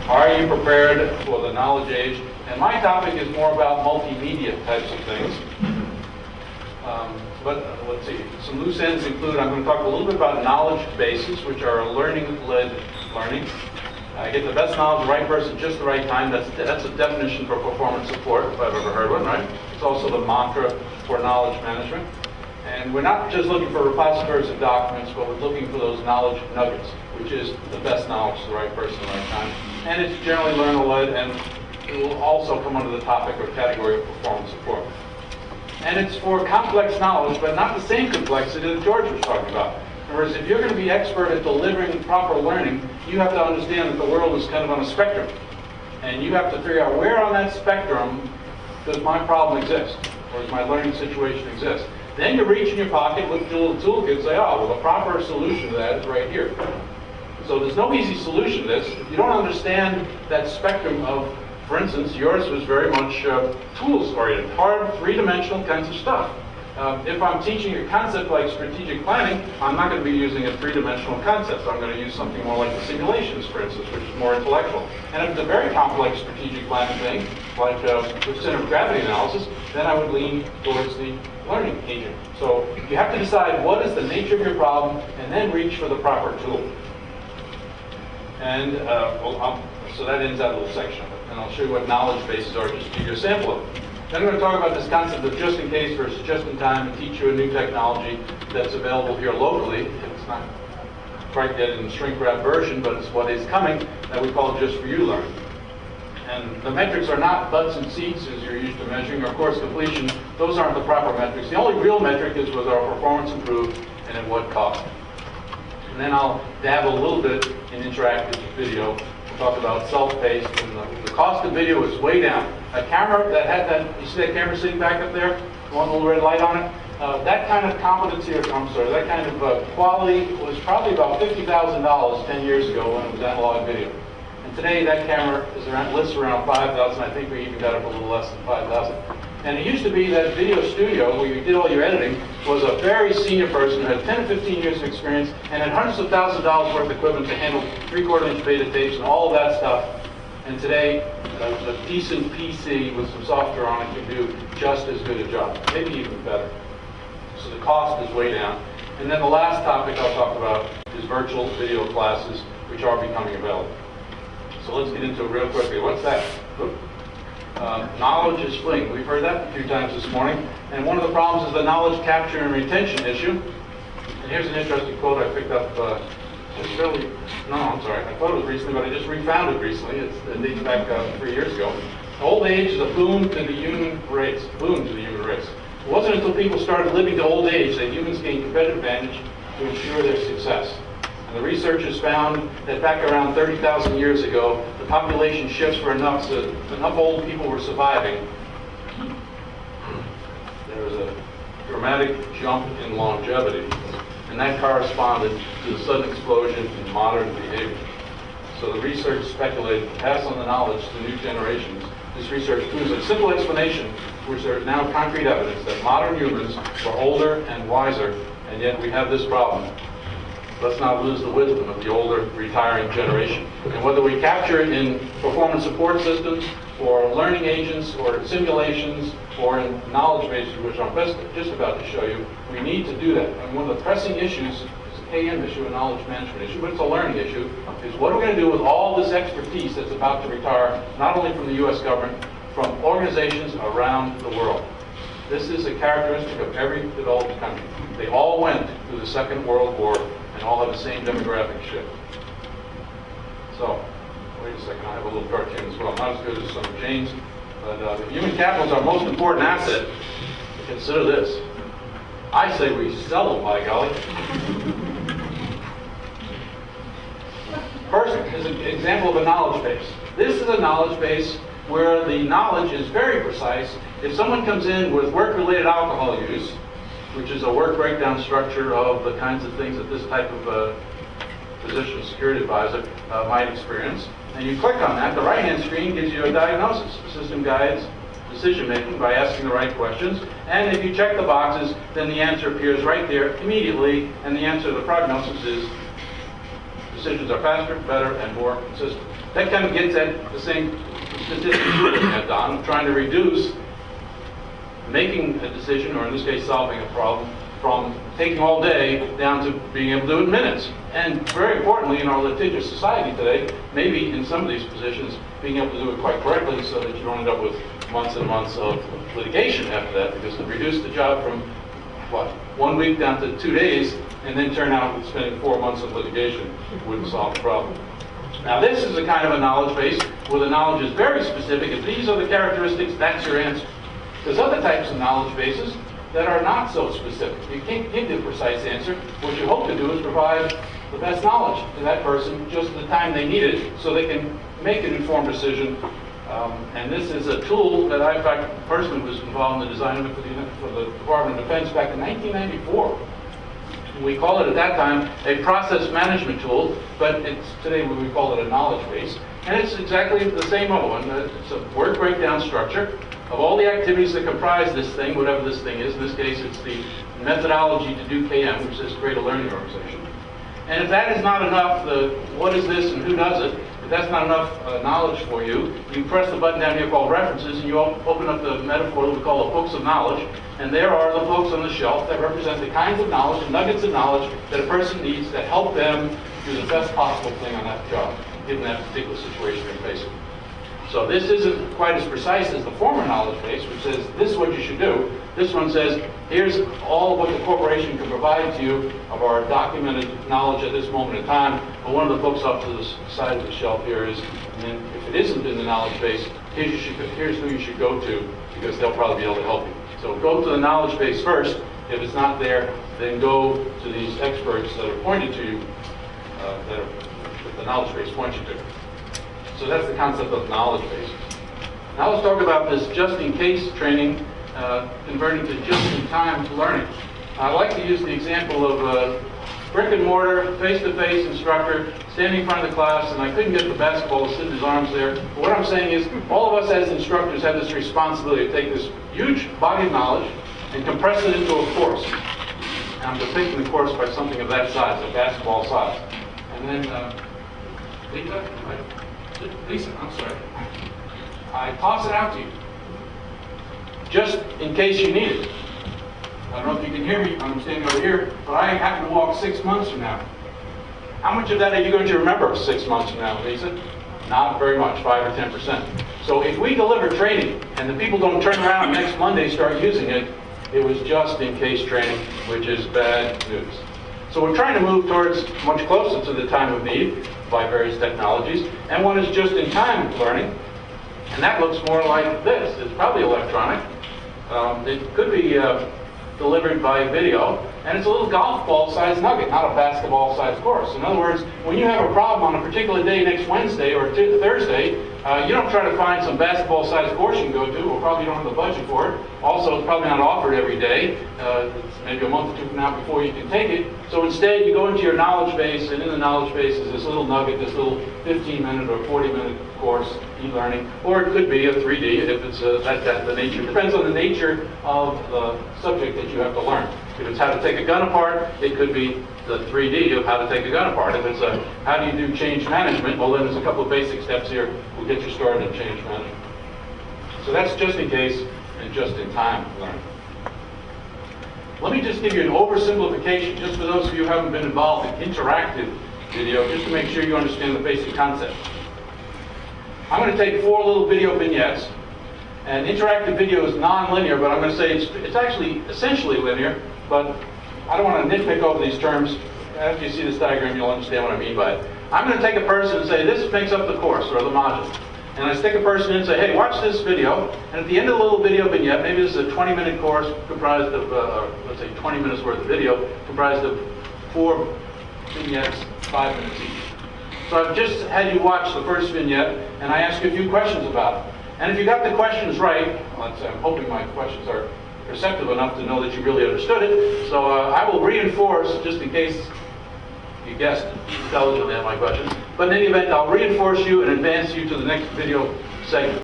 Are you prepared for the knowledge age? And my topic is more about multimedia types of things. Let's see, some loose ends include, I'm going to talk a little bit about knowledge bases, which are learning-led learning. Get the best knowledge, the right person, just the right time. That's a definition for performance support, if I've ever heard one, right? It's also the mantra for knowledge management. And we're not just looking for repositories of documents, but we're looking for those knowledge nuggets, which is the best knowledge, the right person, the right time. And it's generally learner-led, and it will also come under the topic or category of performance support. And it's for complex knowledge, but not the same complexity that George was talking about. In other words, if you're going to be expert at delivering proper learning, you have to understand that the world is kind of on a spectrum. And you have to figure out where on that spectrum does my problem exist, or does my learning situation exist. Then you reach in your pocket, look at your little toolkit, and say, oh, well, the proper solution to that is right here. So there's no easy solution to this. If you don't understand that spectrum of, for instance, yours was very much tools-oriented, hard, three-dimensional kinds of stuff. If I'm teaching a concept like strategic planning, I'm not going to be using a three-dimensional concept. I'm going to use something more like the simulations, for instance, which is more intellectual. And if it's a very complex strategic planning thing, like the center of gravity analysis, then I would lean towards the learning agent. So you have to decide what is the nature of your problem, and then reach for the proper tool. And so that ends that little section of it. And I'll show you what knowledge bases are, just to give you a sample of it. Then I'm going to talk about this concept of just in case versus just in time, and teach you a new technology that's available here locally. It's not quite yet in the shrink wrap version, but it's what is coming, that we call just for you learning. And the metrics are not butts and seats as you're used to measuring, or course completion. Those aren't the proper metrics. The only real metric is was our performance improved and at what cost. And then I'll dabble a little bit in interactive video. We'll talk about self-paced, and the cost of video is way down. A camera that had that, you see that camera sitting back up there? One little red light on it? That kind of competency, that kind of quality was probably about $50,000 10 years ago when it was analog video. And today that camera is lists around 5,000. I think we even got up a little less than 5,000. And it used to be that video studio, where you did all your editing, was a very senior person who had 10 to 15 years of experience and had hundreds of thousands of dollars worth of equipment to handle 3/4-inch beta tapes and all of that stuff. And today, a decent PC with some software on it can do just as good a job, maybe even better. So the cost is way down. And then the last topic I'll talk about is virtual video classes, which are becoming available. So let's get into it real quickly. What's that? Knowledge is fleeting. We've heard that a few times this morning. And one of the problems is the knowledge capture and retention issue. And here's an interesting quote I picked up I thought it was recently, but I just refound it recently. It dates back 3 years ago. Old age is a boon to the human race. Boon to the human race. It wasn't until people started living to old age that humans gained competitive advantage to ensure their success. And the research has found that back around 30,000 years ago, the population shifts were enough so that enough old people were surviving. There was a dramatic jump in longevity, and that corresponded to the sudden explosion in modern behavior. So the research speculated to pass on the knowledge to new generations. This research proves a simple explanation, which there is now concrete evidence that modern humans were older and wiser, and yet we have this problem. Let's not lose the wisdom of the older, retiring generation. And whether we capture it in performance support systems, or learning agents, or simulations, or in knowledge bases, which I'm just about to show you, we need to do that. And one of the pressing issues is a KM issue, a knowledge management issue, but it's a learning issue, is what are we going to do with all this expertise that's about to retire, not only from the U.S. government, from organizations around the world. This is a characteristic of every developed country. They all went through the Second World War and all have the same demographic shift. So, wait a second, I have a little cartoon as well. Not as good as some of Jane's, but human capital is our most important asset. Consider this. I say we sell them, by golly. First is an example of a knowledge base. This is a knowledge base where the knowledge is very precise. If someone comes in with work-related alcohol use, which is a work breakdown structure of the kinds of things that this type of physician security advisor might experience, and you click on that, the right-hand screen gives you a diagnosis. The system guides decision-making by asking the right questions, and if you check the boxes, then the answer appears right there immediately, and the answer to the prognosis is decisions are faster, better, and more consistent. That kind of gets at the same statistics we're looking at, Don, trying to reduce making a decision, or in this case solving a problem, from taking all day down to being able to do it in minutes. And very importantly, in our litigious society today, maybe in some of these positions, being able to do it quite correctly so that you don't end up with months and months of litigation after that, because to reduce the job from, 1 week down to 2 days, and then turn out with spending 4 months of litigation wouldn't solve the problem. Now this is a kind of a knowledge base where the knowledge is very specific. If these are the characteristics, that's your answer. There's other types of knowledge bases that are not so specific. You can't give the precise answer. What you hope to do is provide the best knowledge to that person just at the time they need it so they can make an informed decision. And this is a tool that I, in fact, personally was involved in the design of it for the Department of Defense back in 1994. We call it at that time a process management tool, but today we call it a knowledge base. And it's exactly the same other one. It's a word breakdown structure of all the activities that comprise this thing, whatever this thing is. In this case, it's the methodology to do KM, which is create a learning organization. And if that is not enough, the what is this and who does it, if that's not enough knowledge for you, you press the button down here called references, and you open up the metaphor that we call the books of knowledge, and there are the books on the shelf that represent the kinds of knowledge, the nuggets of knowledge that a person needs to help them do the best possible thing on that job, given that particular situation they're facing. So this isn't quite as precise as the former knowledge base, which says this is what you should do. This one says, here's all what the corporation can provide to you of our documented knowledge at this moment in time. But one of the books off to the side of the shelf here is, and then if it isn't in the knowledge base, here's who you should go to, because they'll probably be able to help you. So go to the knowledge base first. If it's not there, then go to these experts that are pointed to you, that the knowledge base points you to. So that's the concept of knowledge bases. Now let's talk about this just-in-case training converting to just-in-time learning. I like to use the example of a brick-and-mortar, face-to-face instructor standing in front of the class, and I couldn't get the basketball to sit in his arms there. But what I'm saying is, all of us as instructors have this responsibility to take this huge body of knowledge and compress it into a course. And I'm depicting the course by something of that size, a basketball size. And then, Lisa, I'm sorry. I toss it out to you, just in case you need it. I don't know if you can hear me, I'm standing over here, but I happen to walk 6 months from now. How much of that are you going to remember 6 months from now, Lisa? Not very much, 5 or 10%. So if we deliver training, and the people don't turn around next Monday start using it, it was just in case training, which is bad news. So we're trying to move towards much closer to the time of need by various technologies, and one is just-in-time learning, and that looks more like this. It's probably electronic. It could be delivered by video, and it's a little golf ball-sized nugget, not a basketball-sized course. In other words, when you have a problem on a particular day next Wednesday or Thursday, you don't try to find some basketball-sized course you can go to, or probably don't have the budget for it. Also, it's probably not offered every day. It's maybe a month or two from now before you can take it. So instead, you go into your knowledge base, and in the knowledge base is this little nugget, this little 15-minute or 40-minute course, e-learning, or it could be a 3D if it's the nature. It depends on the nature of the subject that you have to learn. If it's how to take a gun apart, it could be the 3D of how to take a gun apart. If it's how do you do change management, well then there's a couple of basic steps here will get you started in change management. So that's just in case and just in time learning. Let me just give you an oversimplification, just for those of you who haven't been involved in interactive video, just to make sure you understand the basic concept. I'm going to take 4 little video vignettes, and interactive video is non-linear, but I'm going to say it's actually essentially linear, but I don't want to nitpick over these terms. After you see this diagram, you'll understand what I mean by it. I'm going to take a person and say, this makes up the course, or the module. And I stick a person in and say, hey, watch this video. And at the end of the little video vignette, maybe this is a 20-minute course comprised of, let's say 20 minutes worth of video, comprised of 4 vignettes, 5 minutes each. So I've just had you watch the first vignette, and I ask you a few questions about it. And if you got the questions right, let's say I'm hoping my questions are perceptive enough to know that you really understood it, so I will reinforce, just in case you guessed intelligently on my questions, but in any event, I'll reinforce you and advance you to the next video segment.